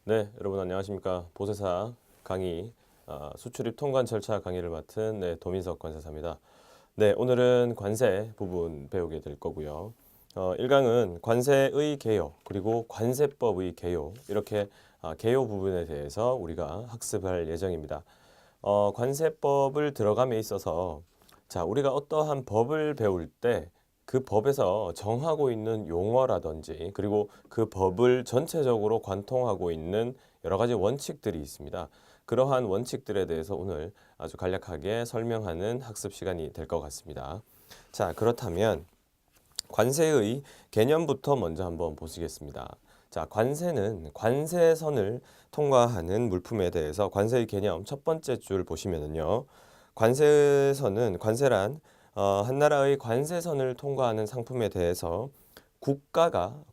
네, 여러분 안녕하십니까. 보세사 강의 수출입 통관 절차 강의를 맡은 도민석 관세사입니다. 네, 오늘은 관세 부분 배우게 될 거고요. 1강은 관세의 개요, 그리고 관세법의 개요, 이렇게 개요 부분에 대해서 우리가 학습할 예정입니다. 관세법을 들어감에 있어서 우리가 어떠한 법을 배울 때 그 법에서 정하고 있는 용어라든지 그리고 그 법을 전체적으로 관통하고 있는 여러 가지 원칙들이 있습니다. 그러한 원칙들에 대해서 오늘 아주 간략하게 설명하는 학습 시간이 될 것 같습니다. 그렇다면 관세의 개념부터 먼저 한번 보시겠습니다. 관세는 관세선을 통과하는 물품에 대해서 관세의 개념 첫 번째 줄 보시면은요. 관세선은 관세란 한 나라의 관세선을 통과하는 상품에 대해서 국가가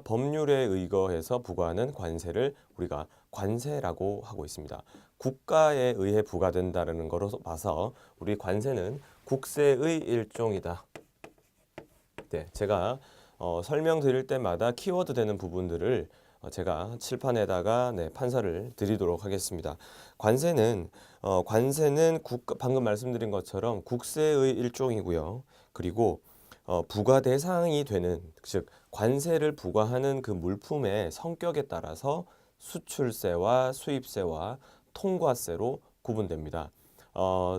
법률에 의거해서 부과하는 관세를 우리가 관세라고 하고 있습니다. 국가에 의해 부과된다는 거로 봐서 우리 관세는 국세의 일종이다. 네, 제가 설명드릴 때마다 키워드 되는 부분들을 제가 칠판에다가 판서를 드리도록 하겠습니다. 관세는 방금 말씀드린 것처럼 국세의 일종이고요. 그리고 부과 대상이 되는, 즉 관세를 부과하는 그 물품의 성격에 따라서 수출세와 수입세와 통과세로 구분됩니다.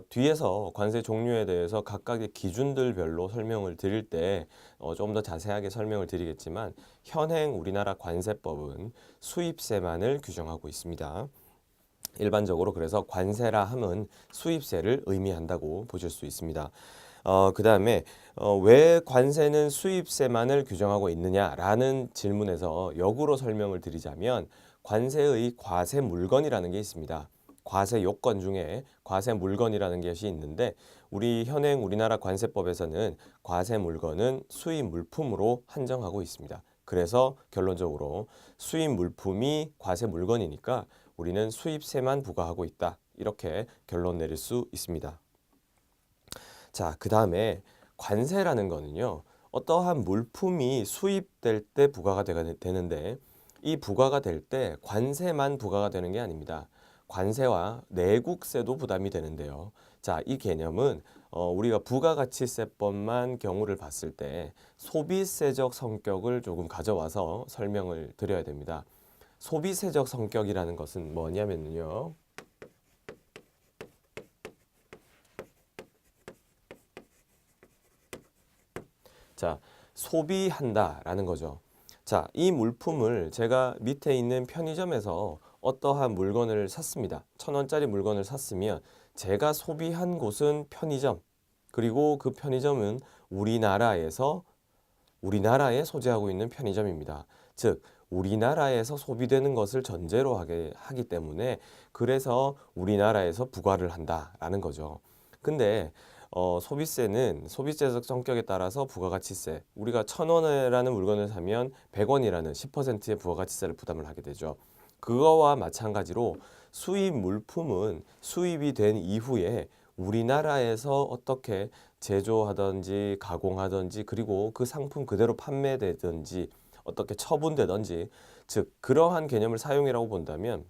뒤에서 관세 종류에 대해서 각각의 기준들별로 설명을 드릴 때 좀 더 자세하게 설명을 드리겠지만, 현행 우리나라 관세법은 수입세만을 규정하고 있습니다. 일반적으로 그래서 관세라 함은 수입세를 의미한다고 보실 수 있습니다. 그 다음에 왜 관세는 수입세만을 규정하고 있느냐라는 질문에서 역으로 설명을 드리자면, 관세의 과세 물건이라는 게 있습니다. 과세 요건 중에 과세 물건이라는 것이 있는데, 우리 현행 우리나라 관세법에서는 과세 물건은 수입 물품으로 한정하고 있습니다. 그래서 결론적으로 수입 물품이 과세 물건이니까 우리는 수입세만 부과하고 있다, 이렇게 결론 내릴 수 있습니다. 그 다음에 관세라는 거는요, 어떠한 물품이 수입될 때 부과가 되는데, 이 부과가 될 때 관세만 부과가 되는 게 아닙니다. 관세와 내국세도 부담이 되는데요. 이 개념은 우리가 부가가치세법만 경우를 봤을 때 소비세적 성격을 조금 가져와서 설명을 드려야 됩니다. 소비세적 성격이라는 것은 뭐냐면요. 소비한다라는 거죠. 이 물품을 제가 밑에 있는 편의점에서 어떠한 물건을 샀습니다. 1,000원짜리 물건을 샀으면 제가 소비한 곳은 편의점, 그리고 그 편의점은 우리나라에 소재하고 있는 편의점입니다. 즉 우리나라에서 소비되는 것을 전제로 하기 때문에, 그래서 우리나라에서 부과를 한다라는 거죠. 근데 소비세는 소비세적 성격에 따라서 부가가치세, 우리가 1,000원이라는 물건을 사면 100원이라는 10%의 부가가치세를 부담을 하게 되죠. 그거와 마찬가지로 수입 물품은 수입이 된 이후에 우리나라에서 어떻게 제조하든지 가공하든지, 그리고 그 상품 그대로 판매되든지 어떻게 처분되든지, 즉 그러한 개념을 사용이라고 본다면,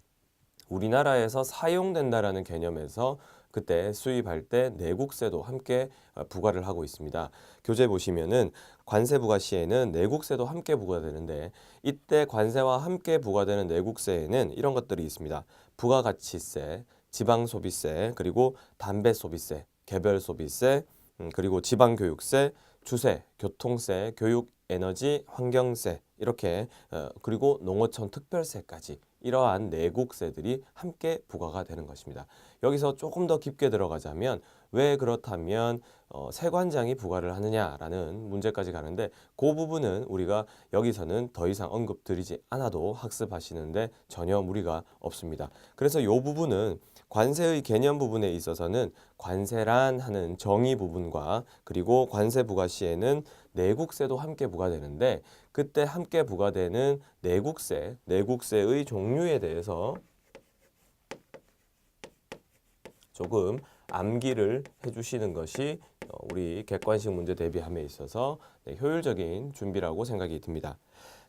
우리나라에서 사용된다라는 개념에서 그때 수입할 때 내국세도 함께 부과를 하고 있습니다. 교재 보시면은 관세 부과 시에는 내국세도 함께 부과되는데, 이때 관세와 함께 부과되는 내국세에는 이런 것들이 있습니다. 부가가치세, 지방소비세, 그리고 담배소비세, 개별소비세, 그리고 지방교육세, 주세, 교통세, 교육, 에너지, 환경세, 이렇게 그리고 농어촌 특별세까지 이러한 내국세들이 함께 부과가 되는 것입니다. 여기서 조금 더 깊게 들어가자면, 왜 그렇다면 세관장이 부과를 하느냐라는 문제까지 가는데, 그 부분은 우리가 여기서는 더 이상 언급드리지 않아도 학습하시는데 전혀 무리가 없습니다. 그래서 이 부분은 관세의 개념 부분에 있어서는 관세란 하는 정의 부분과, 그리고 관세 부과 시에는 내국세도 함께 부과되는데, 그때 함께 부과되는 내국세의 종류에 대해서 조금 암기를 해주시는 것이 우리 객관식 문제 대비함에 있어서 효율적인 준비라고 생각이 듭니다.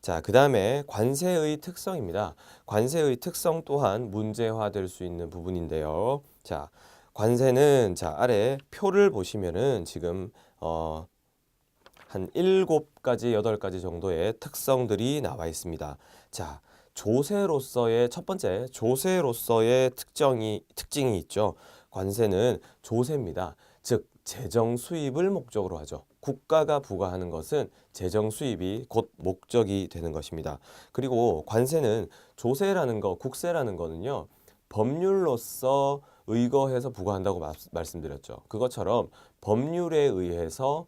자, 그 다음에 관세의 특성입니다. 관세의 특성 또한 문제화될 수 있는 부분인데요. 자, 관세는 자, 아래 표를 보시면은 지금 한 7가지, 8가지 정도의 특성들이 나와 있습니다. 자, 조세로서의 첫 번째, 조세로서의 특징이 있죠. 관세는 조세입니다. 즉, 재정 수입을 목적으로 하죠. 국가가 부과하는 것은 재정 수입이 곧 목적이 되는 것입니다. 그리고 관세는 조세라는 거, 국세라는 거는요. 법률로서 의거해서 부과한다고 말씀드렸죠. 그것처럼 법률에 의해서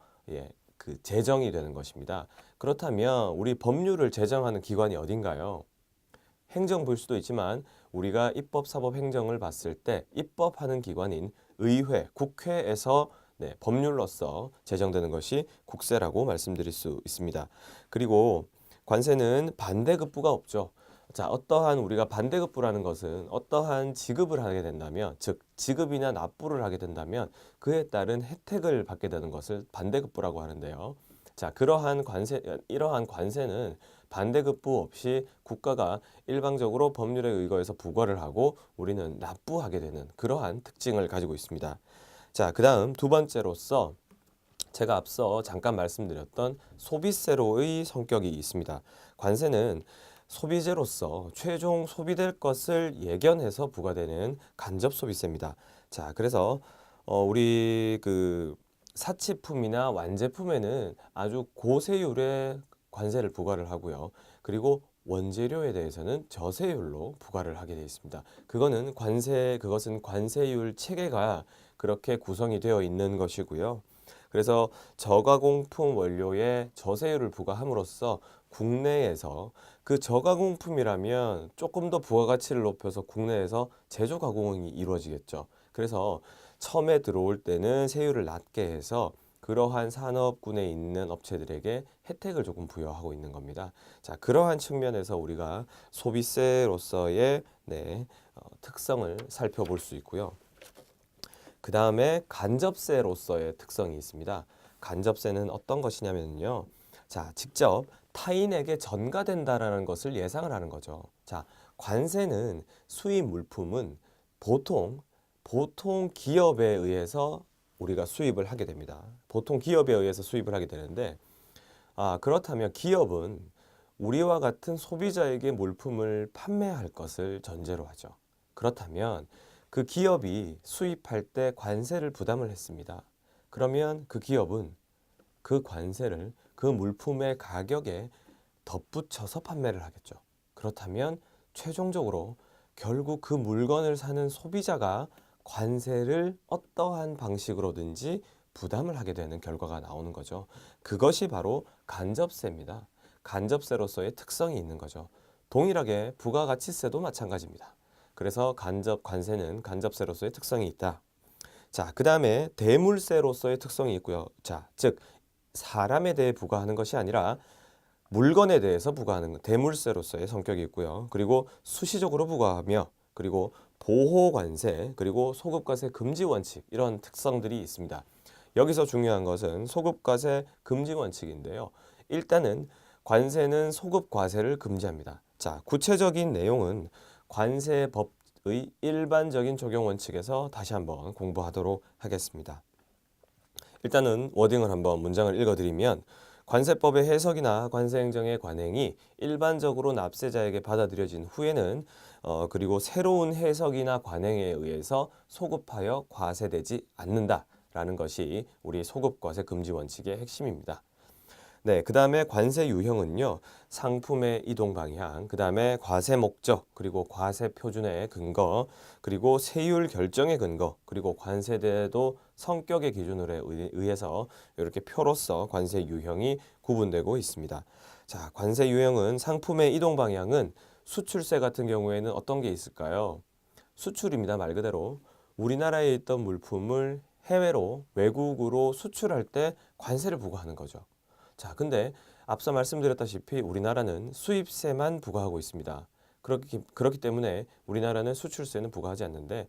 그 제정이 되는 것입니다. 그렇다면 우리 법률을 제정하는 기관이 어딘가요? 행정부일 수도 있지만 우리가 입법, 사법, 행정을 봤을 때 입법하는 기관인 의회, 국회에서 법률로서 제정되는 것이 국세라고 말씀드릴 수 있습니다. 그리고 관세는 반대급부가 없죠. 자, 어떠한 우리가 반대급부라는 것은 어떠한 지급을 하게 된다면, 즉 지급이나 납부를 하게 된다면 그에 따른 혜택을 받게 되는 것을 반대급부라고 하는데요. 자, 이러한 관세는 반대급부 없이 국가가 일방적으로 법률에 의거해서 부과를 하고 우리는 납부하게 되는 그러한 특징을 가지고 있습니다. 자, 그 다음 두 번째로서 제가 앞서 잠깐 말씀드렸던 소비세로의 성격이 있습니다. 관세는 소비재로서 최종 소비될 것을 예견해서 부과되는 간접 소비세입니다. 자, 그래서 우리 그 사치품이나 완제품에는 아주 고세율의 관세를 부과를 하고요. 그리고 원재료에 대해서는 저세율로 부과를 하게 되어 있습니다. 그것은 관세율 체계가 그렇게 구성이 되어 있는 것이고요. 그래서 저가공품 원료에 저세율을 부과함으로써 국내에서 그 저가공품이라면 조금 더 부가가치를 높여서 국내에서 제조 가공이 이루어지겠죠. 그래서 처음에 들어올 때는 세율을 낮게 해서 그러한 산업군에 있는 업체들에게 혜택을 조금 부여하고 있는 겁니다. 자, 그러한 측면에서 우리가 소비세로서의 특성을 살펴볼 수 있고요. 그 다음에 간접세로서의 특성이 있습니다. 간접세는 어떤 것이냐면요. 자, 직접 타인에게 전가된다라는 것을 예상을 하는 거죠. 자, 관세는 수입 물품은 보통 기업에 의해서 우리가 수입을 하게 됩니다. 보통 기업에 의해서 수입을 하게 되는데, 그렇다면 기업은 우리와 같은 소비자에게 물품을 판매할 것을 전제로 하죠. 그렇다면 그 기업이 수입할 때 관세를 부담을 했습니다. 그러면 그 기업은 그 관세를 그 물품의 가격에 덧붙여서 판매를 하겠죠. 그렇다면 최종적으로 결국 그 물건을 사는 소비자가 관세를 어떠한 방식으로든지 부담을 하게 되는 결과가 나오는 거죠. 그것이 바로 간접세입니다. 간접세로서의 특성이 있는 거죠. 동일하게 부가가치세도 마찬가지입니다. 그래서 관세는 간접세로서의 특성이 있다. 자, 그 다음에 대물세로서의 특성이 있고요. 자, 즉 사람에 대해 부과하는 것이 아니라 물건에 대해서 부과하는 대물세로서의 성격이 있고요. 그리고 수시적으로 부과하며 그리고 보호관세 그리고 소급과세 금지 원칙 이런 특성들이 있습니다. 여기서 중요한 것은 소급과세 금지 원칙인데요. 일단은 관세는 소급과세를 금지합니다. 자, 구체적인 내용은 관세법의 일반적인 적용 원칙에서 다시 한번 공부하도록 하겠습니다. 일단은 워딩을 한번 문장을 읽어드리면 관세법의 해석이나 관세행정의 관행이 일반적으로 납세자에게 받아들여진 후에는 그리고 새로운 해석이나 관행에 의해서 소급하여 과세되지 않는다라는 것이 우리 소급과세 금지 원칙의 핵심입니다. 네, 그 다음에 관세 유형은요, 상품의 이동 방향, 그 다음에 과세 목적, 그리고 과세 표준의 근거, 그리고 세율 결정의 근거, 그리고 관세제도 성격의 기준으로 의해서 이렇게 표로서 관세 유형이 구분되고 있습니다. 자, 관세 유형은 상품의 이동 방향은 수출세 같은 경우에는 어떤 게 있을까요? 수출입니다. 말 그대로 우리나라에 있던 물품을 해외로 외국으로 수출할 때 관세를 부과하는 거죠. 자, 근데 앞서 말씀드렸다시피 우리나라는 수입세만 부과하고 있습니다. 그렇기 때문에 우리나라는 수출세는 부과하지 않는데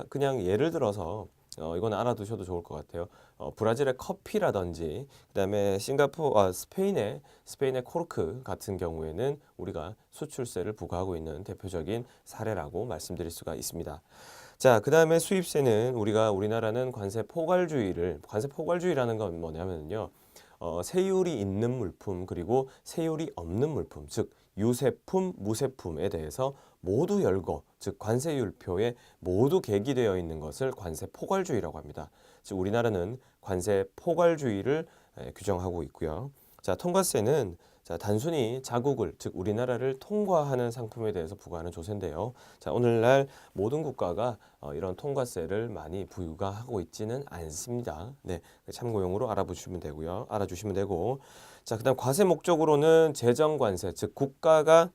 그냥 예를 들어서 이건 알아두셔도 좋을 것 같아요. 브라질의 커피라든지 그다음에 스페인의 코르크 같은 경우에는 우리가 수출세를 부과하고 있는 대표적인 사례라고 말씀드릴 수가 있습니다. 자, 그다음에 수입세는 우리나라는 관세 포괄주의라는 건 뭐냐면요. 세율이 있는 물품 그리고 세율이 없는 물품, 즉 유세품, 무세품에 대해서 모두 열거, 즉 관세율표에 모두 계기되어 있는 것을 관세 포괄주의라고 합니다. 즉 우리나라는 관세 포괄주의를 규정하고 있고요. 자, 통과세는 단순히 자국을, 즉 우리나라를 통과하는 상품에 대해서 부과하는 조세인데요. 자, 오늘날 모든 국가가 이런 통과세를 많이 부과하고 있지는 않습니다. 네, 참고용으로 알아주시면 되고. 자, 그다음 과세 목적으로는 재정관세, 즉 국가가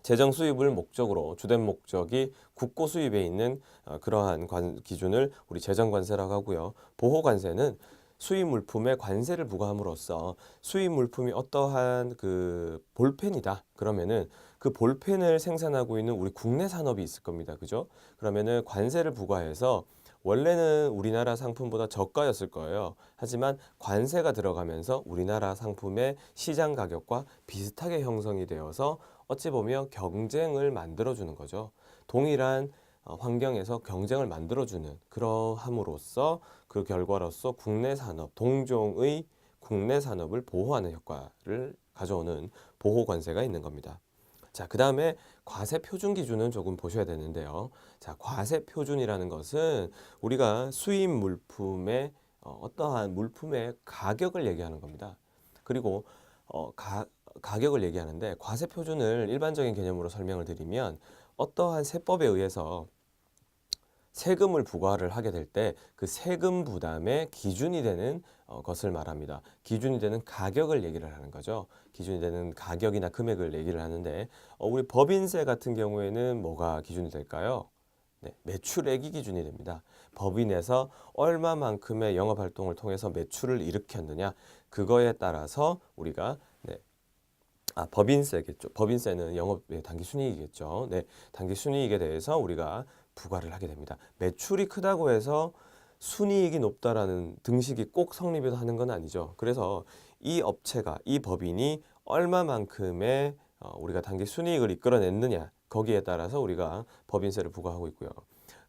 재정 수입을 목적으로 주된 목적이 국고 수입에 있는 그러한 기준을 우리 재정관세라고 하고요. 보호관세는 수입 물품에 관세를 부과함으로써 수입 물품이 어떠한 그 볼펜이다. 그러면은 그 볼펜을 생산하고 있는 우리 국내 산업이 있을 겁니다. 그죠? 그러면은 관세를 부과해서 원래는 우리나라 상품보다 저가였을 거예요. 하지만 관세가 들어가면서 우리나라 상품의 시장 가격과 비슷하게 형성이 되어서 어찌 보면 경쟁을 만들어주는 거죠. 동일한 환경에서 경쟁을 만들어주는 그러함으로써 그 결과로서 국내 산업, 동종의 국내 산업을 보호하는 효과를 가져오는 보호 관세가 있는 겁니다. 자, 그 다음에 과세 표준 기준은 조금 보셔야 되는데요. 자, 과세 표준이라는 것은 우리가 수입 물품의 어떠한 물품의 가격을 얘기하는 겁니다. 그리고 가격을 얘기하는데 과세 표준을 일반적인 개념으로 설명을 드리면 어떠한 세법에 의해서 세금을 부과를 하게 될 때 그 세금 부담의 기준이 되는 것을 말합니다. 기준이 되는 가격을 얘기를 하는 거죠. 기준이 되는 가격이나 금액을 얘기를 하는데 우리 법인세 같은 경우에는 뭐가 기준이 될까요? 네, 매출액이 기준이 됩니다. 법인에서 얼마만큼의 영업활동을 통해서 매출을 일으켰느냐 그거에 따라서 우리가 법인세겠죠. 법인세는 단기순이익이겠죠. 네, 단기순이익에 대해서 우리가 부과를 하게 됩니다. 매출이 크다고 해서 순이익이 높다라는 등식이 꼭 성립을 하는 건 아니죠. 그래서 이 업체가, 이 법인이 얼마만큼의 우리가 단기순이익을 이끌어냈느냐 거기에 따라서 우리가 법인세를 부과하고 있고요.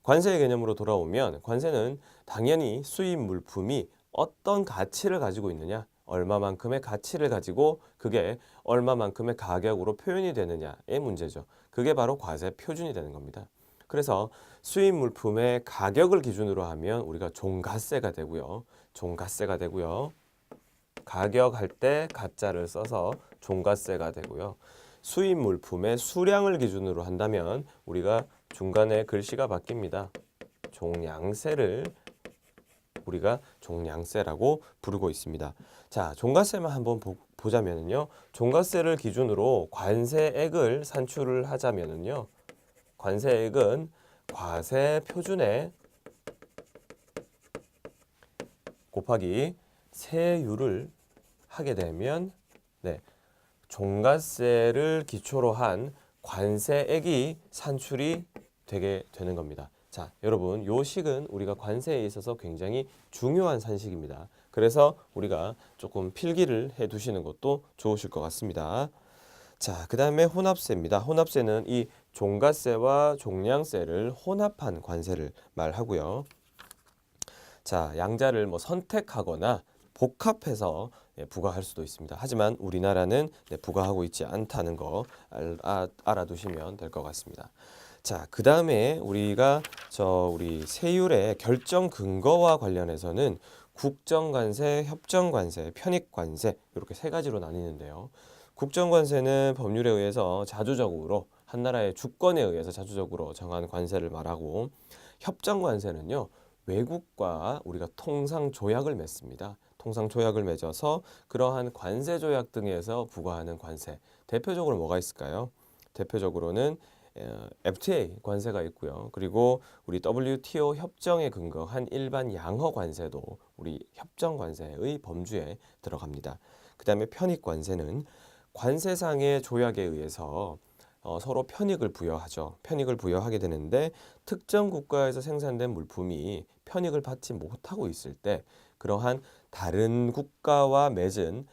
관세의 개념으로 돌아오면 관세는 당연히 수입 물품이 어떤 가치를 가지고 있느냐 얼마만큼의 가치를 가지고 그게 얼마만큼의 가격으로 표현이 되느냐의 문제죠. 그게 바로 과세 표준이 되는 겁니다. 그래서 수입 물품의 가격을 기준으로 하면 우리가 종가세가 되고요. 가격할 때 가짜를 써서 종가세가 되고요. 수입 물품의 수량을 기준으로 한다면 우리가 중간에 글씨가 바뀝니다. 종량세를 우리가 종량세라고 부르고 있습니다. 자, 종가세만 한번 보자면요. 종가세를 기준으로 관세액을 산출을 하자면요. 관세액은 과세 표준에 곱하기 세율을 하게 되면 종가세를 기초로 한 관세액이 산출이 되게 되는 겁니다. 자, 여러분, 요 식은 우리가 관세에 있어서 굉장히 중요한 산식입니다. 그래서 우리가 조금 필기를 해 두시는 것도 좋으실 것 같습니다. 자, 그 다음에 혼합세입니다. 혼합세는 이 종가세와 종량세를 혼합한 관세를 말하고요. 자, 양자를 선택하거나 복합해서 부과할 수도 있습니다. 하지만 우리나라는 부과하고 있지 않다는 거 알아두시면 될 것 같습니다. 자, 그 다음에 우리가 우리 세율의 결정 근거와 관련해서는 국정관세, 협정관세, 편익관세 이렇게 세 가지로 나뉘는데요. 국정관세는 법률에 의해서 자주적으로 한 나라의 주권에 의해서 자주적으로 정한 관세를 말하고 협정관세는요. 외국과 우리가 통상조약을 맺습니다. 통상조약을 맺어서 그러한 관세조약 등에서 부과하는 관세. 대표적으로 뭐가 있을까요? 대표적으로는 FTA 관세가 있고요. 그리고 우리 WTO 협정에 근거한 일반 양허 관세도 우리 협정 관세의 범주에 들어갑니다. 그 다음에 편익 관세는 관세상의 조약에 의해서 서로 편익을 부여하죠. 편익을 부여하게 되는데 특정 국가에서 생산된 물품이 편익을 받지 못하고 있을 때 그러한 다른 국가와 맺은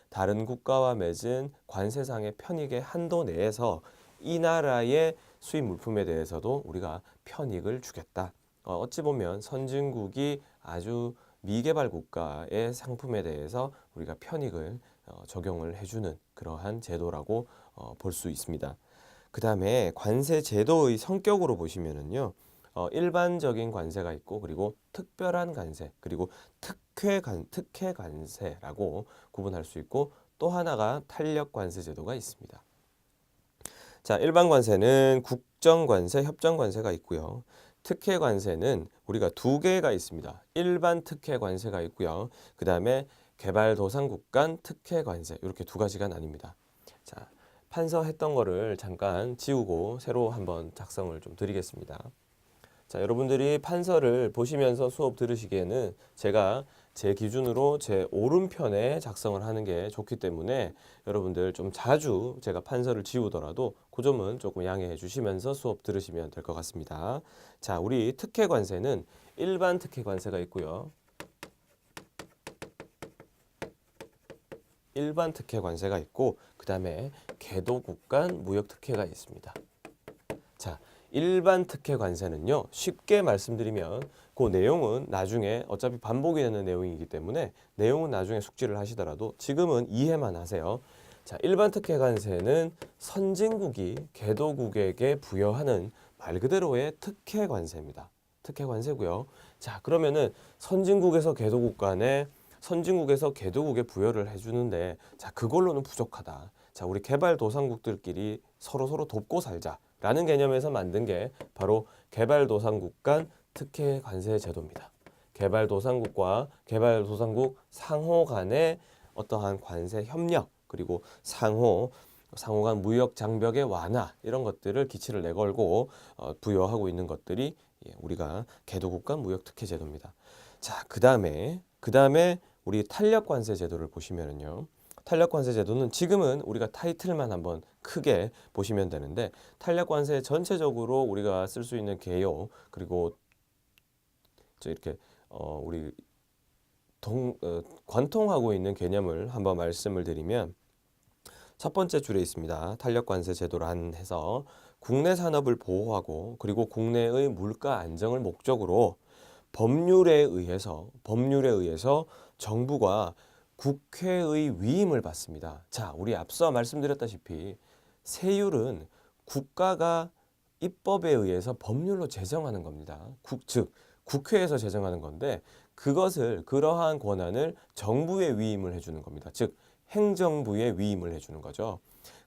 관세상의 편익의 한도 내에서 이 나라의 수입 물품에 대해서도 우리가 편익을 주겠다. 어찌 보면 선진국이 아주 미개발 국가의 상품에 대해서 우리가 편익을 적용을 해주는 그러한 제도라고 볼 수 있습니다. 그 다음에 관세 제도의 성격으로 보시면은요, 일반적인 관세가 있고, 그리고 특별한 관세, 그리고 특혜 관세라고 구분할 수 있고, 또 하나가 탄력 관세 제도가 있습니다. 자, 일반 관세는 국정 관세, 협정 관세가 있고요. 특혜 관세는 우리가 두 개가 있습니다. 일반 특혜 관세가 있고요. 그 다음에 개발도상국 간 특혜 관세, 이렇게 두 가지가 나뉩니다. 자, 판서했던 거를 잠깐 지우고 새로 한번 작성을 좀 드리겠습니다. 자, 여러분들이 판서를 보시면서 수업 들으시기에는 제가 제 기준으로 제 오른편에 작성을 하는 게 좋기 때문에 여러분들 좀 자주 제가 판서를 지우더라도 그 점은 조금 양해해 주시면서 수업 들으시면 될 것 같습니다. 자, 우리 특혜 관세는 일반 특혜 관세가 있고요. 일반 특혜 관세가 있고, 그 다음에 개도국 간 무역 특혜가 있습니다. 자, 일반 특혜 관세는요, 쉽게 말씀드리면 그 내용은 나중에 어차피 반복이 되는 내용이기 때문에 내용은 나중에 숙지를 하시더라도 지금은 이해만 하세요. 자, 일반 특혜 관세는 선진국이 개도국에게 부여하는 말 그대로의 특혜 관세입니다. 특혜 관세고요. 자, 그러면은 선진국에서 개도국에 부여를 해주는데, 자, 그걸로는 부족하다. 자, 우리 개발도상국들끼리 서로 돕고 살자라는 개념에서 만든 게 바로 개발도상국 간 특혜 관세 제도입니다. 개발도상국과 개발도상국 상호 간의 어떠한 관세 협력, 그리고 상호 간 무역 장벽의 완화, 이런 것들을 기치를 내걸고 부여하고 있는 것들이 우리가 개도국 간 무역 특혜 제도입니다. 자, 그 다음에 우리 탄력 관세 제도를 보시면은요. 탄력 관세 제도는 지금은 우리가 타이틀만 한번 크게 보시면 되는데, 탄력 관세 전체적으로 우리가 쓸 수 있는 개요, 그리고 이렇게 우리 관통하고 있는 개념을 한번 말씀을 드리면, 첫 번째 줄에 있습니다. 탄력 관세 제도란 해서 국내 산업을 보호하고 그리고 국내의 물가 안정을 목적으로 법률에 의해서 정부가 국회의 위임을 받습니다. 자, 우리 앞서 말씀드렸다시피 세율은 국가가 입법에 의해서 법률로 제정하는 겁니다. 즉 국회에서 제정하는 건데, 그러한 권한을 정부에 위임을 해주는 겁니다. 즉 행정부에 위임을 해주는 거죠.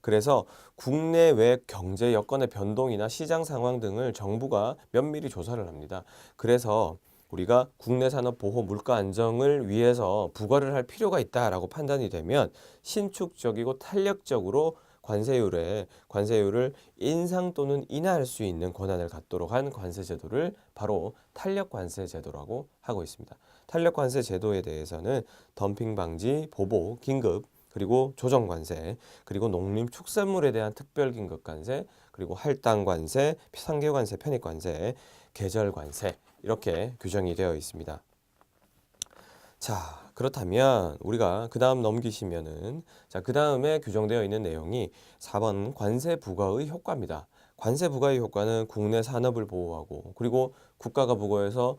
그래서 국내외 경제 여건의 변동이나 시장 상황 등을 정부가 면밀히 조사를 합니다. 그래서 우리가 국내 산업 보호 물가 안정을 위해서 부과를 할 필요가 있다라고 판단이 되면 신축적이고 탄력적으로 관세율을 인상 또는 인하할 수 있는 권한을 갖도록 한 관세 제도를 바로 탄력 관세 제도라고 하고 있습니다. 탄력 관세 제도에 대해서는 덤핑 방지, 보복, 긴급, 그리고 조정 관세, 그리고 농림축산물에 대한 특별 긴급 관세, 그리고 할당 관세, 상계 관세, 편익 관세, 계절 관세, 이렇게 규정이 되어 있습니다. 자, 그렇다면 우리가 그 다음 넘기시면은, 자, 그 다음에 규정되어 있는 내용이 4번 관세 부과의 효과입니다. 관세 부과의 효과는 국내 산업을 보호하고, 그리고 국가가 부과해서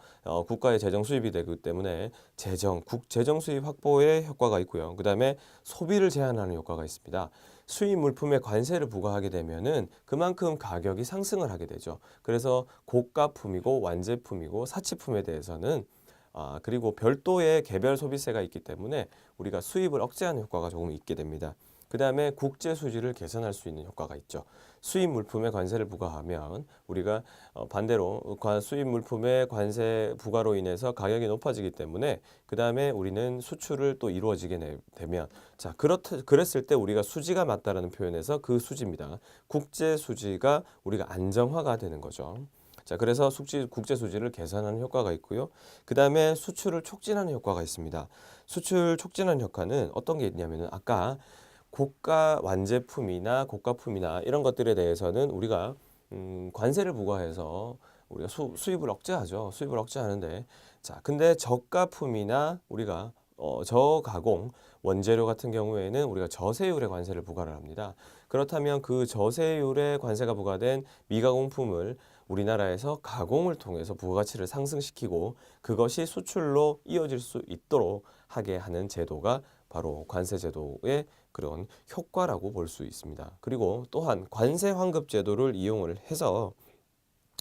국가의 재정 수입이 되기 때문에 국재정 수입 확보에 효과가 있고요. 그 다음에 소비를 제한하는 효과가 있습니다. 수입 물품에 관세를 부과하게 되면은 그만큼 가격이 상승을 하게 되죠. 그래서 고가품이고 완제품이고 사치품에 대해서는 그리고 별도의 개별 소비세가 있기 때문에 우리가 수입을 억제하는 효과가 조금 있게 됩니다. 그 다음에 국제 수지를 개선할 수 있는 효과가 있죠. 수입 물품에 관세를 부과하면 우리가 반대로 수입 물품의 관세 부과로 인해서 가격이 높아지기 때문에 그 다음에 우리는 수출을 또 이루어지게 되면, 자, 그랬을 때 우리가 수지가 맞다라는 표현에서 그 수지입니다. 국제 수지가 우리가 안정화가 되는 거죠. 자, 그래서 국제 수지를 개선하는 효과가 있고요. 그 다음에 수출을 촉진하는 효과가 있습니다. 수출 촉진하는 효과는 어떤 게 있냐면은 아까 고가 완제품이나 고가품이나 이런 것들에 대해서는 우리가 관세를 부과해서 우리가 수입을 억제하죠. 수입을 억제하는데, 자, 근데 저가품이나 우리가 저가공 원재료 같은 경우에는 우리가 저세율의 관세를 부과를 합니다. 그렇다면 그 저세율의 관세가 부과된 미가공품을 우리나라에서 가공을 통해서 부가가치를 상승시키고 그것이 수출로 이어질 수 있도록 하게 하는 제도가 바로 관세제도의 그런 효과라고 볼 수 있습니다. 그리고 또한 관세 환급 제도를 이용을 해서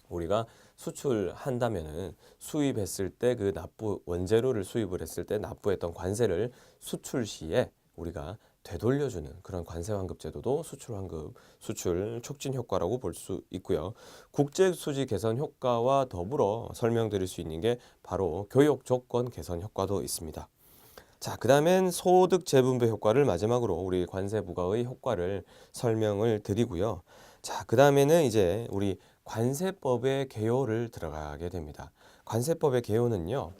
우리가 수출한다면은 수입했을 때 그 납부 원재료를 수입을 했을 때 납부했던 관세를 수출 시에 우리가 되돌려주는 그런 관세 환급 제도도 수출 환급, 수출 촉진 효과라고 볼 수 있고요. 국제 수지 개선 효과와 더불어 설명드릴 수 있는 게 바로 교역 조건 개선 효과도 있습니다. 자, 그다음엔 소득 재분배 효과를 마지막으로 우리 관세 부과의 효과를 설명을 드리고요. 자, 그다음에는 이제 우리 관세법의 개요를 들어가게 됩니다. 관세법의 개요는요.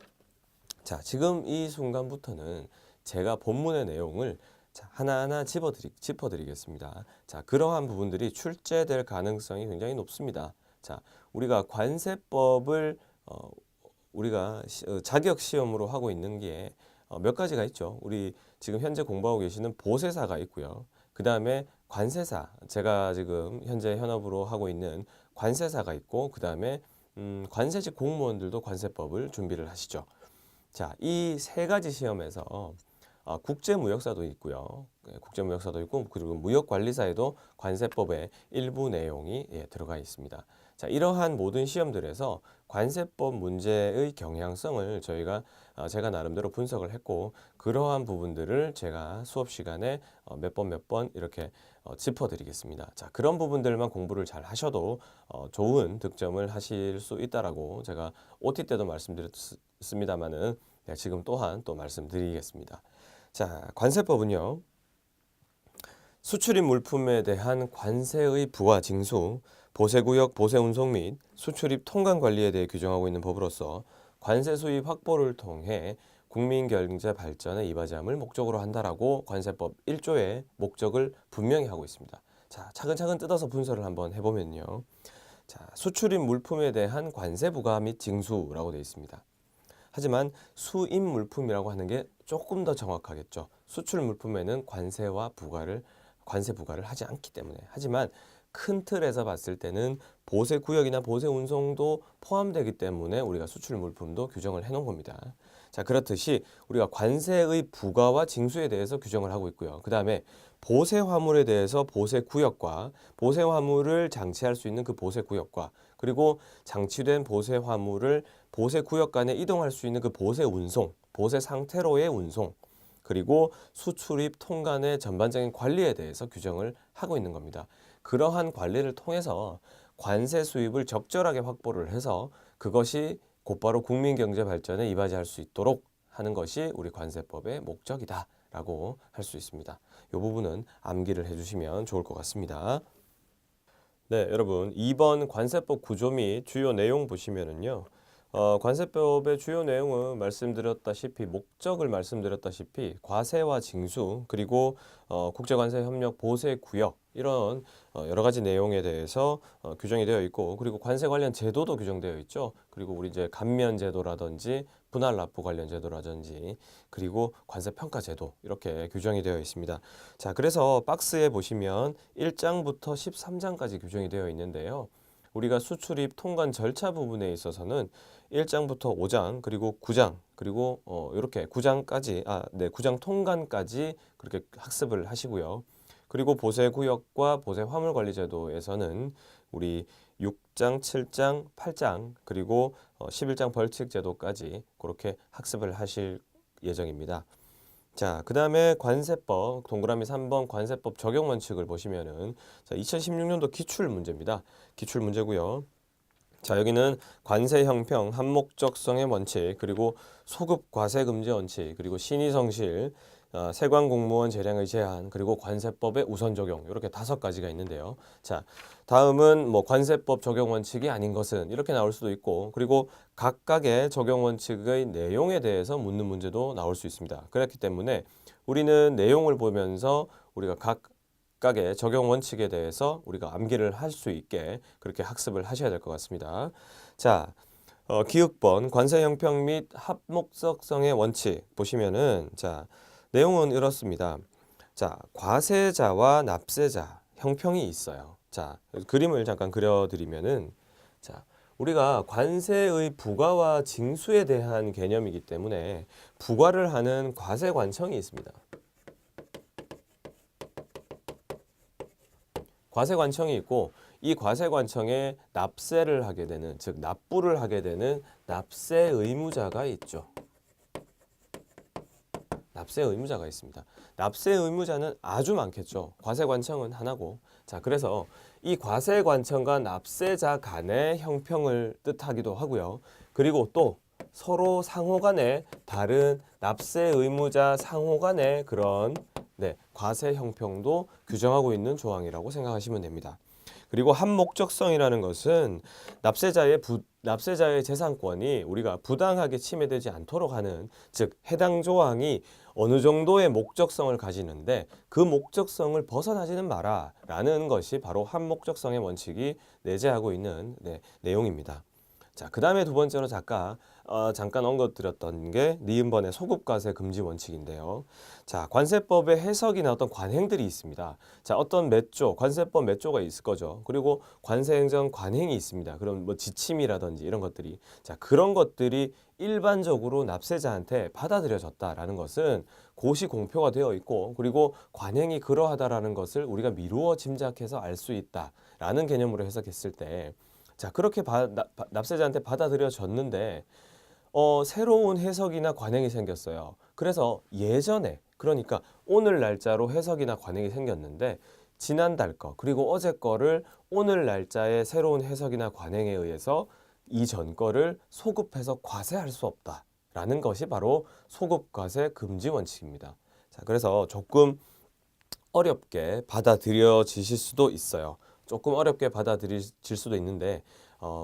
자, 지금 이 순간부터는 제가 본문의 내용을 자, 하나하나 짚어드리겠습니다. 자, 그러한 부분들이 출제될 가능성이 굉장히 높습니다. 자, 우리가 관세법을 우리가 자격 시험으로 하고 있는 게 몇 가지가 있죠. 우리 지금 현재 공부하고 계시는 보세사가 있고요. 그 다음에 관세사, 제가 지금 현재 현업으로 하고 있는 관세사가 있고, 그 다음에 관세직 공무원들도 관세법을 준비를 하시죠. 자, 이 세 가지 시험에서 국제무역사도 있고요. 국제무역사도 있고, 그리고 무역관리사에도 관세법의 일부 내용이 들어가 있습니다. 자, 이러한 모든 시험들에서 관세법 문제의 경향성을 제가 나름대로 분석을 했고, 그러한 부분들을 제가 수업 시간에 몇 번 이렇게 짚어드리겠습니다. 자, 그런 부분들만 공부를 잘 하셔도 좋은 득점을 하실 수 있다라고 제가 OT 때도 말씀드렸습니다만은 지금 또한 또 말씀드리겠습니다. 자, 관세법은요. 수출입 물품에 대한 관세의 부과 징수, 보세구역, 보세운송 및 수출입 통관 관리에 대해 규정하고 있는 법으로서 관세 수입 확보를 통해 국민 경제 발전에 이바지함을 목적으로 한다라고 관세법 1조의 목적을 분명히 하고 있습니다. 자, 차근차근 뜯어서 분석을 한번 해보면요. 자, 수출입 물품에 대한 관세 부과 및 징수라고 되어 있습니다. 하지만 수입 물품이라고 하는 게 조금 더 정확하겠죠. 수출 물품에는 관세 부과를 하지 않기 때문에. 하지만 큰 틀에서 봤을 때는 보세 구역이나 보세 운송도 포함되기 때문에 우리가 수출 물품도 규정을 해놓은 겁니다. 자, 그렇듯이 우리가 관세의 부과와 징수에 대해서 규정을 하고 있고요. 그 다음에 보세 화물에 대해서 보세 구역과 보세 화물을 장치할 수 있는 그 보세 구역과 그리고 장치된 보세 화물을 보세 구역 간에 이동할 수 있는 그 보세 운송, 보세 상태로의 운송, 그리고 수출입 통관의 전반적인 관리에 대해서 규정을 하고 있는 겁니다. 그러한 관리를 통해서 관세 수입을 적절하게 확보를 해서 그것이 곧바로 국민 경제 발전에 이바지할 수 있도록 하는 것이 우리 관세법의 목적이다라고 할 수 있습니다. 이 부분은 암기를 해주시면 좋을 것 같습니다. 네, 여러분 2번 관세법 구조 및 주요 내용 보시면은요. 관세법의 주요 내용은 목적을 말씀드렸다시피 과세와 징수 그리고 국제관세 협력 보세 구역 이런 여러 가지 내용에 대해서 규정이 되어 있고 그리고 관세 관련 제도도 규정되어 있죠. 그리고 우리 이제 감면 제도라든지 분할 납부 관련 제도라든지 그리고 관세 평가 제도 이렇게 규정이 되어 있습니다. 자, 그래서 박스에 보시면 1장부터 13장까지 규정이 되어 있는데요. 우리가 수출입 통관 절차 부분에 있어서는 1장부터 5장 그리고 9장 그리고 이렇게 9장까지 9장 통관까지 그렇게 학습을 하시고요. 그리고 보세 구역과 보세 화물 관리 제도에서는 우리 6장, 7장, 8장 그리고 11장 벌칙 제도까지 그렇게 학습을 하실 예정입니다. 자, 그 다음에 관세법 동그라미 3번 관세법 적용 원칙을 보시면은 자, 2016년도 기출 문제입니다. 기출 문제고요. 자, 여기는 관세 형평 한목적성의 원칙 그리고 소급 과세 금지 원칙 그리고 신의성실 세관 공무원 재량의 제한 그리고 관세법의 우선 적용 이렇게 5가지가 있는데요. 자, 다음은 뭐 관세법 적용 원칙이 아닌 것은 이렇게 나올 수도 있고 그리고 각각의 적용 원칙의 내용에 대해서 묻는 문제도 나올 수 있습니다. 그렇기 때문에 우리는 내용을 보면서 우리가 각 각각의 적용 원칙에 대해서 우리가 암기를 할 수 있게 그렇게 학습을 하셔야 될 것 같습니다. 자, 기억번 관세 형평 및 합목적성의 원칙 보시면은 자, 내용은 이렇습니다. 자, 과세자와 납세자 형평이 있어요. 자, 그림을 잠깐 그려드리면은 자, 우리가 관세의 부과와 징수에 대한 개념이기 때문에 부과를 하는 과세관청이 있습니다. 과세관청이 있고 이 과세관청에 납세를 하게 되는, 즉 납부를 하게 되는 납세 의무자가 있죠. 납세 의무자가 있습니다. 납세 의무자는 아주 많겠죠. 과세관청은 하나고. 자, 그래서 이 과세관청과 납세자 간의 형평을 뜻하기도 하고요. 그리고 또 서로 상호 간에 다른 납세 의무자 상호 간의 그런 과세 형평도 규정하고 있는 조항이라고 생각하시면 됩니다. 그리고 한목적성이라는 것은 납세자의 재산권이 우리가 부당하게 침해되지 않도록 하는, 즉 해당 조항이 어느 정도의 목적성을 가지는데 그 목적성을 벗어나지는 마라라는 것이 바로 한목적성의 원칙이 내재하고 있는 내용입니다. 자, 그 다음에 두 번째로 잠깐 언급드렸던 게 니은번의 소급과세 금지 원칙인데요. 자, 관세법의 해석이나 어떤 관행들이 있습니다. 자, 어떤 몇 조, 관세법 몇 조가 있을 거죠. 그리고 관세행정 관행이 있습니다. 그럼 뭐 지침이라든지 이런 것들이. 자, 그런 것들이 일반적으로 납세자한테 받아들여졌다라는 것은 고시공표가 되어 있고, 그리고 관행이 그러하다라는 것을 우리가 미루어 짐작해서 알 수 있다라는 개념으로 해석했을 때, 자, 그렇게 납세자한테 받아들여졌는데 새로운 해석이나 관행이 생겼어요. 그래서 예전에, 그러니까 오늘 날짜로 해석이나 관행이 생겼는데 지난달 거 그리고 어제 거를 오늘 날짜의 새로운 해석이나 관행에 의해서 이전 거를 소급해서 과세할 수 없다라는 것이 바로 소급과세 금지 원칙입니다. 자, 그래서 조금 어렵게 받아들여지실 수도 있어요. 조금 어렵게 받아들일 수도 있는데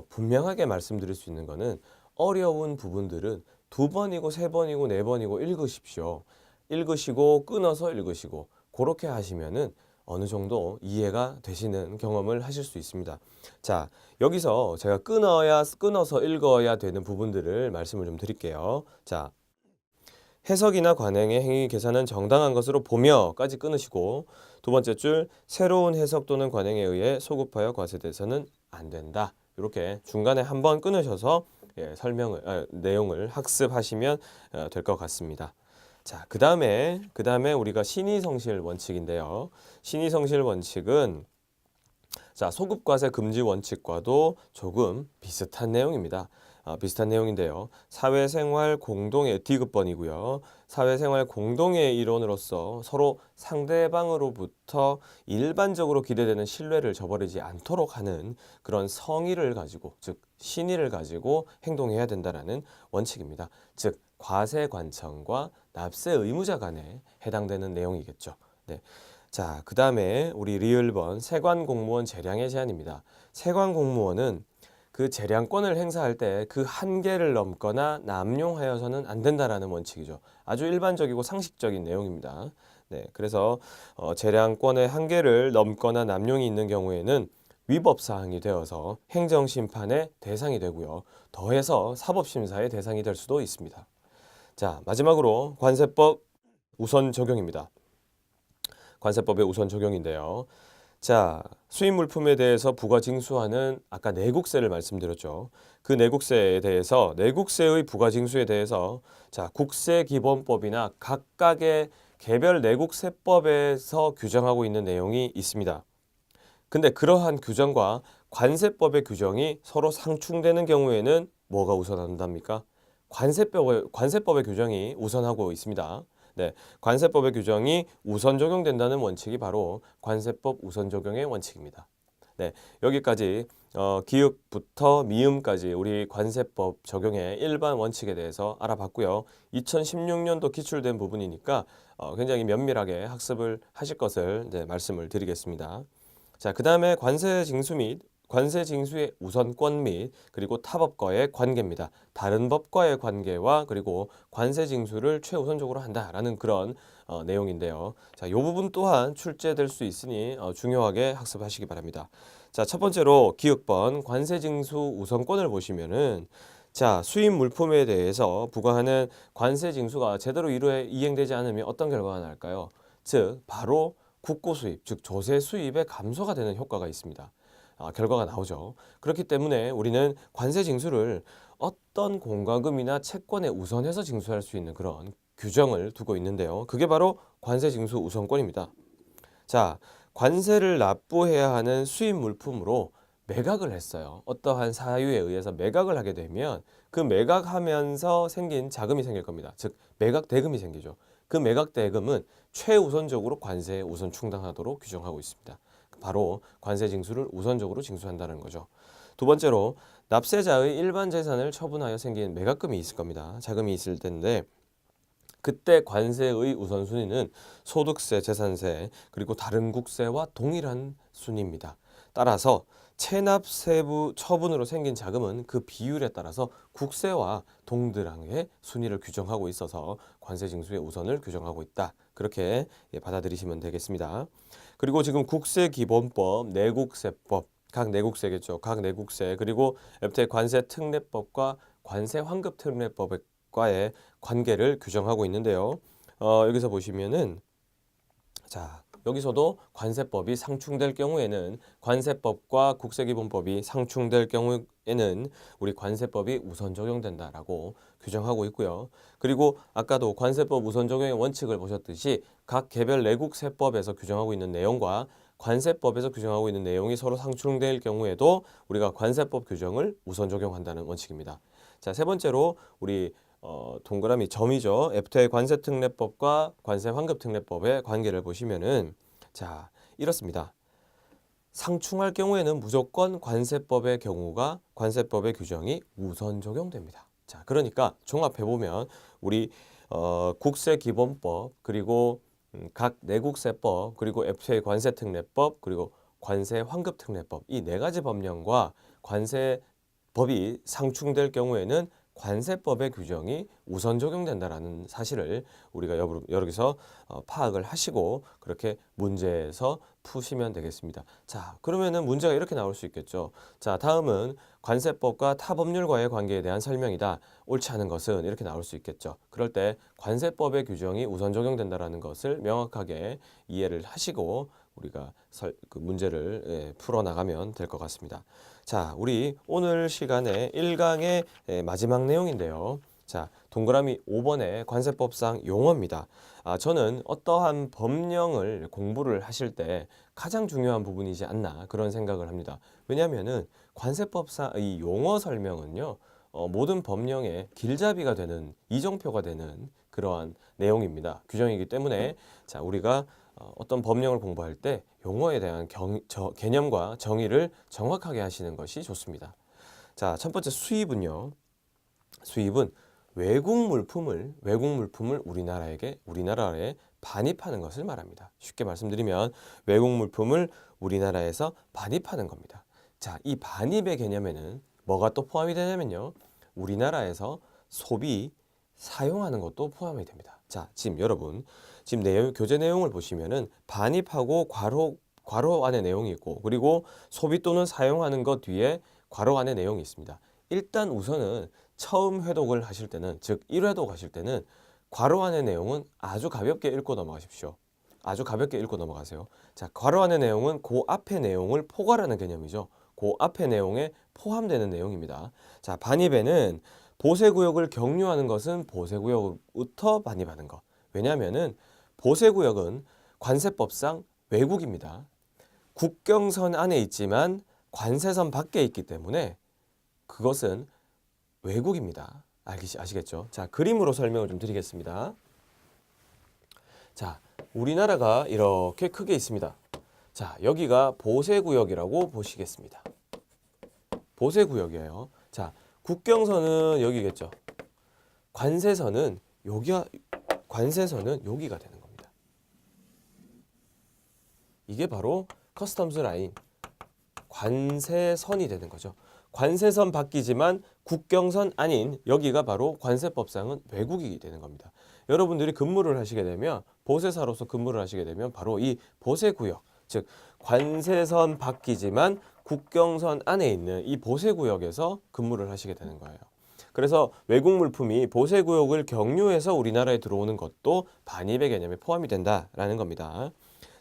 분명하게 말씀드릴 수 있는 거는 어려운 부분들은 두 번이고 세 번이고 네 번이고 읽으십시오. 읽으시고 끊어서 읽으시고 그렇게 하시면은 어느 정도 이해가 되시는 경험을 하실 수 있습니다. 자, 여기서 제가 끊어서 읽어야 되는 부분들을 말씀을 좀 드릴게요. 자, 해석이나 관행의 행위 계산은 정당한 것으로 보며까지 끊으시고, 두 번째 줄 새로운 해석 또는 관행에 의해 소급하여 과세돼서는 안 된다. 이렇게 중간에 한번 끊으셔서 내용을 학습하시면 될 것 같습니다. 자, 그 다음에 우리가 신의성실 원칙인데요. 신의성실 원칙은 자, 소급과세 금지 원칙과도 조금 비슷한 내용입니다. 비슷한 내용인데요. 사회생활 공동의 D급번이고요. 사회생활 공동의 이론으로서 서로 상대방으로부터 일반적으로 기대되는 신뢰를 저버리지 않도록 하는 그런 성의를 가지고, 즉 신의를 가지고 행동해야 된다라는 원칙입니다. 즉 과세관청과 납세 의무자 간에 해당되는 내용이겠죠. 네. 자, 그 다음에 우리 리을번 세관공무원 재량의 제한입니다. 세관공무원은 그 재량권을 행사할 때 그 한계를 넘거나 남용하여서는 안 된다라는 원칙이죠. 아주 일반적이고 상식적인 내용입니다. 네, 그래서 재량권의 한계를 넘거나 남용이 있는 경우에는 위법사항이 되어서 행정심판의 대상이 되고요. 더해서 사법심사의 대상이 될 수도 있습니다. 자, 마지막으로 관세법 우선 적용입니다. 관세법의 우선 적용인데요. 자, 수입 물품에 대해서 부과 징수하는 아까 내국세를 말씀드렸죠. 그 내국세에 대해서 내국세의 부과 징수에 대해서 자, 국세기본법이나 각각의 개별 내국세법에서 규정하고 있는 내용이 있습니다. 근데 그러한 규정과 관세법의 규정이 서로 상충되는 경우에는 뭐가 우선한답니까? 관세법의 규정이 우선하고 있습니다. 네, 관세법의 규정이 우선 적용된다는 원칙이 바로 관세법 우선 적용의 원칙입니다. 네, 여기까지 기역부터 미음까지 우리 관세법 적용의 일반 원칙에 대해서 알아봤고요. 2016년도 기출된 부분이니까 굉장히 면밀하게 학습을 하실 것을 말씀을 드리겠습니다. 자, 그 다음에 관세 징수의 우선권 및 그리고 타법과의 관계입니다. 다른 법과의 관계와 그리고 관세 징수를 최우선적으로 한다라는 그런 내용인데요. 자, 이 부분 또한 출제될 수 있으니 중요하게 학습하시기 바랍니다. 자, 첫 번째로 기억번 관세징수 우선권을 보시면은 자, 수입 물품에 대해서 부과하는 관세징수가 제대로 이행되지 않으면 어떤 결과가 날까요? 즉, 바로 국고 수입, 즉 조세 수입의 감소가 되는 효과가 있습니다. 결과가 나오죠. 그렇기 때문에 우리는 관세 징수를 어떤 공과금이나 채권에 우선해서 징수할 수 있는 그런 규정을 두고 있는데요. 그게 바로 관세 징수 우선권입니다. 자, 관세를 납부해야 하는 수입 물품으로 매각을 했어요. 어떠한 사유에 의해서 매각을 하게 되면 그 매각하면서 생긴 자금이 생길 겁니다. 즉 매각 대금이 생기죠. 그 매각 대금은 최우선적으로 관세에 우선 충당하도록 규정하고 있습니다. 바로 관세 징수를 우선적으로 징수한다는 거죠. 두 번째로 납세자의 일반 재산을 처분하여 생긴 매각금이 있을 겁니다. 자금이 있을 텐데 그때 관세의 우선순위는 소득세, 재산세, 그리고 다른 국세와 동일한 순위입니다. 따라서 체납 세부 처분으로 생긴 자금은 그 비율에 따라서 국세와 동등하게 순위를 규정하고 있어서 관세 징수의 우선을 규정하고 있다. 그렇게 받아들이시면 되겠습니다. 그리고 지금 국세기본법, 내국세법, 각 내국세겠죠. 각 내국세, 그리고 FTA 관세특례법과 관세환급특례법과의 관계를 규정하고 있는데요. 여기서 보시면은 자, 여기서도 관세법이 상충될 경우에는 관세법과 국세기본법이 상충될 경우에는 우리 관세법이 우선 적용된다라고 규정하고 있고요. 그리고 아까도 관세법 우선 적용의 원칙을 보셨듯이 각 개별 내국세법에서 규정하고 있는 내용과 관세법에서 규정하고 있는 내용이 서로 상충될 경우에도 우리가 관세법 규정을 우선 적용한다는 원칙입니다. 자, 세 번째로 우리 동그라미 점이죠. FTA 관세특례법과 관세환급특례법의 관계를 보시면은 자, 이렇습니다. 상충할 경우에는 무조건 관세법의 경우가 관세법의 규정이 우선 적용됩니다. 자, 그러니까 종합해 보면 우리 국세기본법 그리고 각 내국세법 그리고 FTA 관세특례법 그리고 관세환급특례법 이 네 가지 법령과 관세법이 상충될 경우에는 관세법의 규정이 우선 적용된다라는 사실을 우리가 여기서 파악을 하시고 그렇게 문제에서 푸시면 되겠습니다. 자, 그러면은 문제가 이렇게 나올 수 있겠죠. 자, 다음은 관세법과 타 법률과의 관계에 대한 설명이다. 옳지 않은 것은 이렇게 나올 수 있겠죠. 그럴 때 관세법의 규정이 우선 적용된다라는 것을 명확하게 이해를 하시고 우리가 그 문제를 풀어나가면 될 것 같습니다. 자, 우리 오늘 시간에 1강의 마지막 내용인데요. 자, 동그라미 5번의 관세법상 용어입니다. 저는 어떠한 법령을 공부를 하실 때 가장 중요한 부분이지 않나 그런 생각을 합니다. 왜냐하면은 관세법상 이 용어 설명은요. 모든 법령의 길잡이가 되는 이정표가 되는 그러한 내용입니다. 규정이기 때문에 자, 우리가 어떤 법령을 공부할 때 용어에 대한 개념과 정의를 정확하게 하시는 것이 좋습니다. 자, 첫 번째 수입은요. 수입은 외국 물품을 우리나라에 반입하는 것을 말합니다. 쉽게 말씀드리면 외국 물품을 우리나라에서 반입하는 겁니다. 자, 이 반입의 개념에는 뭐가 또 포함이 되냐면요. 우리나라에서 소비, 사용하는 것도 포함이 됩니다. 자, 지금 여러분 지금 교재 내용을 보시면은 반입하고 괄호 안에 내용이 있고 그리고 소비 또는 사용하는 것 뒤에 괄호 안에 내용이 있습니다. 일단 우선은 처음 회독을 하실 때는 즉 1회독 하실 때는 괄호 안의 내용은 아주 가볍게 읽고 넘어가십시오. 아주 가볍게 읽고 넘어가세요. 자, 괄호 안의 내용은 그 앞의 내용을 포괄하는 개념이죠. 그 앞의 내용에 포함되는 내용입니다. 자, 반입에는 보세구역을 경유하는 것은 보세구역부터 반입하는 것. 왜냐하면은 보세구역은 관세법상 외국입니다. 국경선 안에 있지만 관세선 밖에 있기 때문에 그것은 외국입니다. 아시겠죠? 자, 그림으로 설명을 좀 드리겠습니다. 자, 우리나라가 이렇게 크게 있습니다. 자, 여기가 보세구역이라고 보시겠습니다. 보세구역이에요. 자, 국경선은 여기겠죠. 관세선은 여기가 되는 겁니다. 이게 바로 커스텀스 라인, 관세선이 되는 거죠. 관세선 밖이지만 국경선 아닌 여기가 바로 관세법상은 외국이 되는 겁니다. 여러분들이 근무를 하시게 되면 보세사로서 근무를 하시게 되면 바로 이 보세구역, 즉 관세선 밖이지만 국경선 안에 있는 이 보세구역에서 근무를 하시게 되는 거예요. 그래서 외국 물품이 보세구역을 경유해서 우리나라에 들어오는 것도 반입의 개념에 포함이 된다라는 겁니다.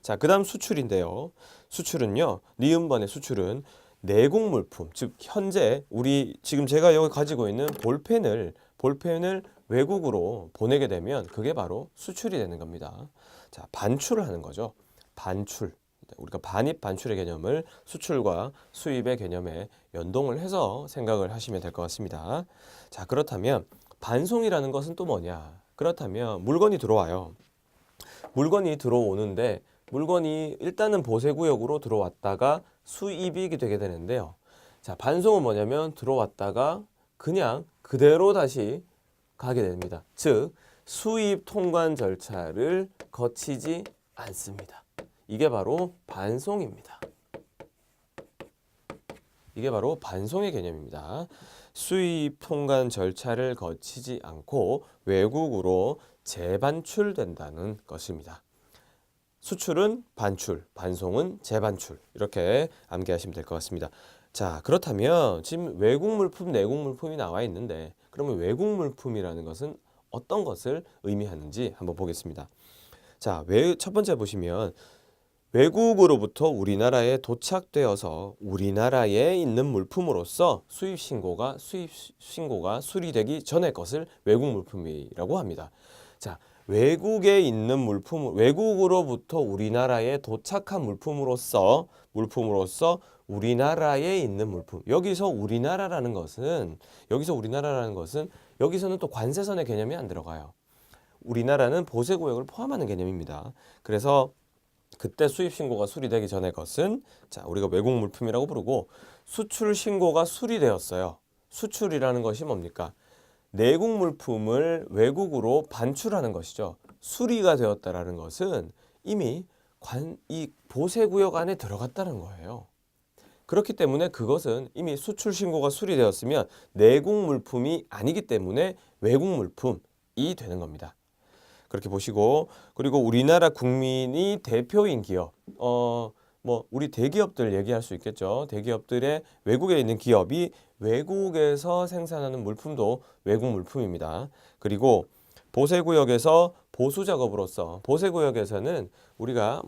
자, 그다음 수출인데요. 수출은요, 니은번의 수출은 내국 물품, 즉 현재 우리 지금 제가 여기 가지고 있는 볼펜을 외국으로 보내게 되면 그게 바로 수출이 되는 겁니다. 자, 반출을 하는 거죠. 반출. 우리가 반입 반출의 개념을 수출과 수입의 개념에 연동을 해서 생각을 하시면 될 것 같습니다. 자, 그렇다면 반송이라는 것은 또 뭐냐? 그렇다면 물건이 들어와요. 물건이 들어오는데 물건이 일단은 보세구역으로 들어왔다가 수입이 되게 되는데요. 자, 반송은 뭐냐면 들어왔다가 그냥 그대로 다시 가게 됩니다. 즉 수입 통관 절차를 거치지 않습니다. 이게 바로 반송입니다. 이게 바로 반송의 개념입니다. 수입 통관 절차를 거치지 않고 외국으로 재반출된다는 것입니다. 수출은 반출, 반송은 재반출. 이렇게 암기하시면 될 것 같습니다. 자, 그렇다면 지금 외국 물품, 내국 물품이 나와 있는데 그러면 외국 물품이라는 것은 어떤 것을 의미하는지 한번 보겠습니다. 자, 첫 번째 보시면 외국으로부터 우리나라에 도착되어서 우리나라에 있는 물품으로서 수입 신고가 수리되기 전의 것을 외국 물품이라고 합니다. 자, 외국에 있는 물품, 외국으로부터 우리나라에 도착한 물품으로서 우리나라에 있는 물품. 여기서 우리나라라는 것은 여기서는 또 관세선의 개념이 안 들어가요. 우리나라는 보세구역을 포함하는 개념입니다. 그래서 그때 수입 신고가 수리되기 전의 것은 자, 우리가 외국 물품이라고 부르고 수출 신고가 수리되었어요. 수출이라는 것이 뭡니까? 내국 물품을 외국으로 반출하는 것이죠. 수리가 되었다라는 것은 이미 이 보세구역 안에 들어갔다는 거예요. 그렇기 때문에 그것은 이미 수출 신고가 수리되었으면 내국 물품이 아니기 때문에 외국 물품이 되는 겁니다. 그렇게 보시고, 그리고 우리나라 국민이 대표인 기업, 우리 대기업들 얘기할 수 있겠죠. 대기업들의 외국에 있는 기업이 외국에서 생산하는 물품도 외국 물품입니다. 그리고 보세구역에서 보수작업으로서 보세구역에서는 우리가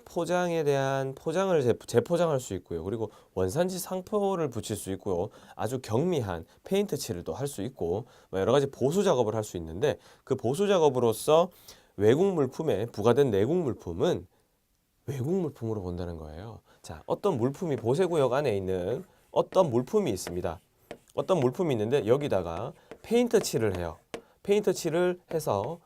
포장에 대한 포장을 재포장할 수 있고요. 그리고 원산지 상표를 붙일 수 있고요. 아주 경미한 페인트 칠을 또 할 수 있고 여러 가지 보수작업을 할 수 있는데 그 보수작업으로서 외국 물품에 부과된 내국 물품은 외국 물품으로 본다는 거예요. 자, 어떤 물품이 보세구역 안에 있는 어떤 물품이 있습니다. 어떤 물품이 있는데 여기다가 페인트 칠을 해요. 페인트 칠을 해서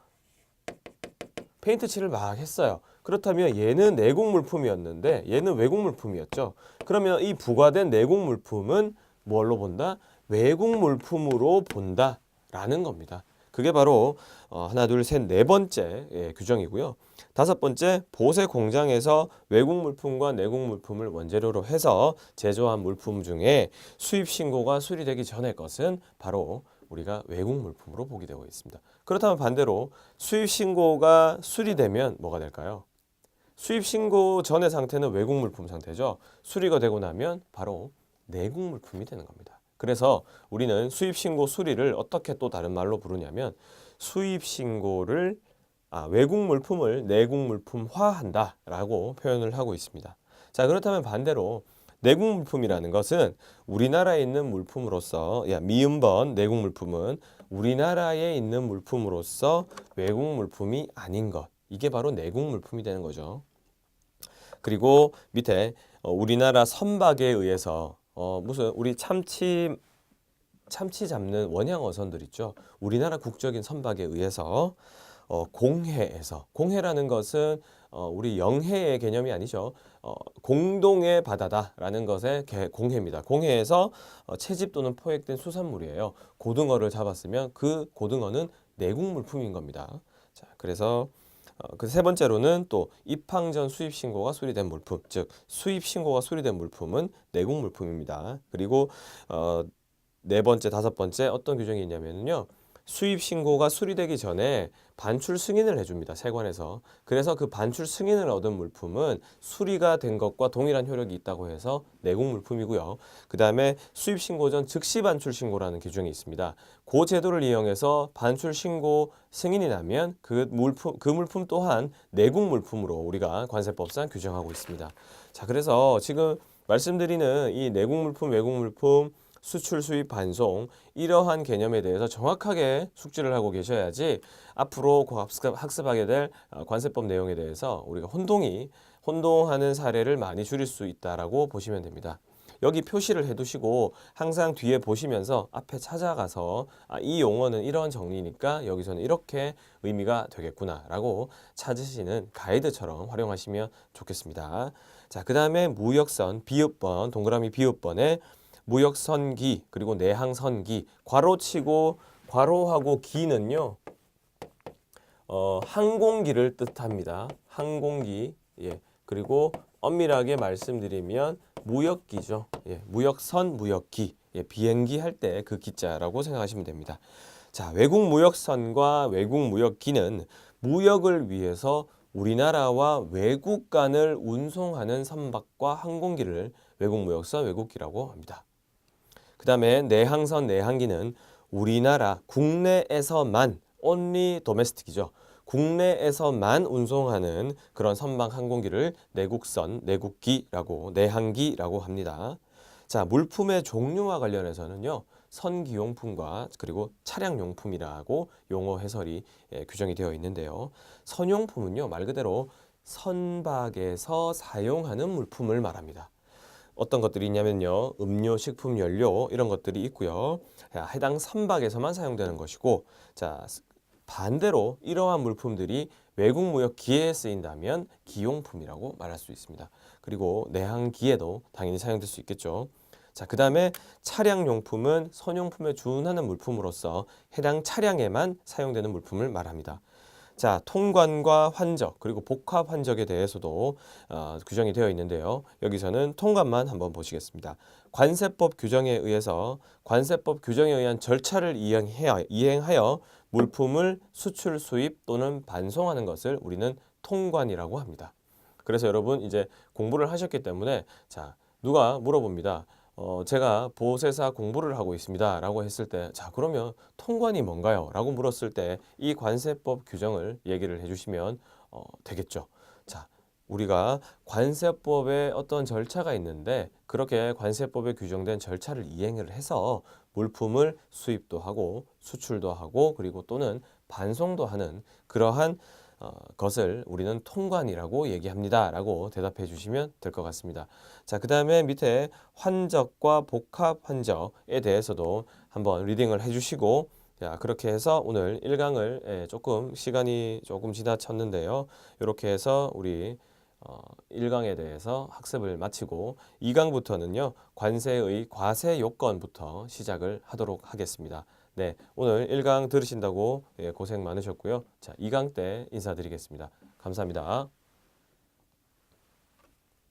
페인트 칠을 막 했어요. 그렇다면 얘는 내국 물품이었는데 얘는 외국 물품이었죠. 그러면 이 부과된 내국 물품은 뭘로 본다? 외국 물품으로 본다라는 겁니다. 그게 바로 하나, 둘, 셋, 네 번째 규정이고요. 다섯 번째, 보세 공장에서 외국 물품과 내국 물품을 원재료로 해서 제조한 물품 중에 수입 신고가 수리되기 전의 것은 바로 우리가 외국 물품으로 보게 되고 있습니다. 그렇다면 반대로 수입 신고가 수리되면 뭐가 될까요? 수입 신고 전의 상태는 외국 물품 상태죠. 수리가 되고 나면 바로 내국 물품이 되는 겁니다. 그래서 우리는 수입 신고 수리를 어떻게 또 다른 말로 부르냐면 수입 신고를 외국 물품을 내국 물품화한다라고 표현을 하고 있습니다. 자, 그렇다면 반대로 내국 물품이라는 것은 우리나라에 있는 물품으로서 미음번 내국 물품은 우리나라에 있는 물품으로서 외국 물품이 아닌 것. 이게 바로 내국 물품이 되는 거죠. 그리고 밑에 우리나라 선박에 의해서 무슨 우리 참치 잡는 원양 어선들 있죠. 우리나라 국적인 선박에 의해서 공해라는 것은 우리 영해의 개념이 아니죠. 공동의 바다다라는 것의 공해입니다. 공해에서 채집 또는 포획된 수산물이에요. 고등어를 잡았으면 그 고등어는 내국 물품인 겁니다. 자, 그래서 그 세 번째로는 또 입항 전 수입 신고가 수리된 물품, 즉 수입 신고가 수리된 물품은 내국 물품입니다. 그리고 네 번째, 다섯 번째 어떤 규정이 있냐면요. 수입 신고가 수리되기 전에 반출 승인을 해줍니다. 세관에서. 그래서 그 반출 승인을 얻은 물품은 수리가 된 것과 동일한 효력이 있다고 해서 내국 물품이고요. 그 다음에 수입 신고 전 즉시 반출 신고라는 규정이 있습니다. 그 제도를 이용해서 반출 신고 승인이 나면 그 물품 또한 내국 물품으로 우리가 관세법상 규정하고 있습니다. 자, 그래서 지금 말씀드리는 이 내국 물품, 외국 물품, 수출, 수입, 반송 이러한 개념에 대해서 정확하게 숙지를 하고 계셔야지 앞으로 학습하게 될 관세법 내용에 대해서 우리가 혼동하는 사례를 많이 줄일 수 있다라고 보시면 됩니다. 여기 표시를 해두시고 항상 뒤에 보시면서 앞에 찾아가서 이 용어는 이런 정리니까 여기서는 이렇게 의미가 되겠구나라고 찾으시는 가이드처럼 활용하시면 좋겠습니다. 자, 그 다음에 무역선, 비읍번, 동그라미 비읍번에 무역선기 그리고 내항선기 괄호치고 괄호하고 기는요 항공기를 뜻합니다. 항공기. 예. 그리고 엄밀하게 말씀드리면 무역기죠. 예. 무역선, 무역기. 예. 비행기 할 때 그 기자라고 생각하시면 됩니다. 자, 외국 무역선과 외국 무역기는 무역을 위해서 우리나라와 외국 간을 운송하는 선박과 항공기를 외국 무역선, 외국기라고 합니다. 그 다음에 내항선, 내항기는 우리나라 국내에서만 only domestic이죠. 국내에서만 운송하는 그런 선박 항공기를 내국선, 내국기라고 내항기라고 합니다. 자, 물품의 종류와 관련해서는요. 선기용품과 그리고 차량용품이라고 용어 해설이 규정이 되어 있는데요. 선용품은요. 말 그대로 선박에서 사용하는 물품을 말합니다. 어떤 것들이 있냐면요. 음료, 식품, 연료 이런 것들이 있고요. 해당 선박에서만 사용되는 것이고 자, 반대로 이러한 물품들이 외국 무역 기회에 쓰인다면 기용품이라고 말할 수 있습니다. 그리고 내항기에도 당연히 사용될 수 있겠죠. 자, 그 다음에 차량용품은 선용품에 준하는 물품으로서 해당 차량에만 사용되는 물품을 말합니다. 자, 통관과 환적 그리고 복합 환적에 대해서도 규정이 되어 있는데요. 여기서는 통관만 한번 보시겠습니다. 관세법 규정에 의해서 관세법 규정에 의한 절차를 이행하여 물품을 수출, 수입 또는 반송하는 것을 우리는 통관이라고 합니다. 그래서 여러분 이제 공부를 하셨기 때문에 자, 누가 물어봅니다. 제가 보세사 공부를 하고 있습니다 라고 했을 때 자, 그러면 통관이 뭔가요? 라고 물었을 때 이 관세법 규정을 얘기를 해주시면 되겠죠. 자, 우리가 관세법에 어떤 절차가 있는데 그렇게 관세법에 규정된 절차를 이행을 해서 물품을 수입도 하고 수출도 하고 그리고 또는 반송도 하는 그러한 것을 우리는 통관이라고 얘기합니다 라고 대답해 주시면 될 것 같습니다. 자, 그 다음에 밑에 환적과 복합 환적에 대해서도 한번 리딩을 해 주시고 자, 그렇게 해서 오늘 1강을 조금 시간이 조금 지나쳤는데요. 이렇게 해서 우리 1강에 대해서 학습을 마치고 2강부터는요. 관세의 과세 요건부터 시작을 하도록 하겠습니다. 네, 오늘 1강 들으신다고 고생 많으셨고요. 자, 2강 때 인사드리겠습니다. 감사합니다.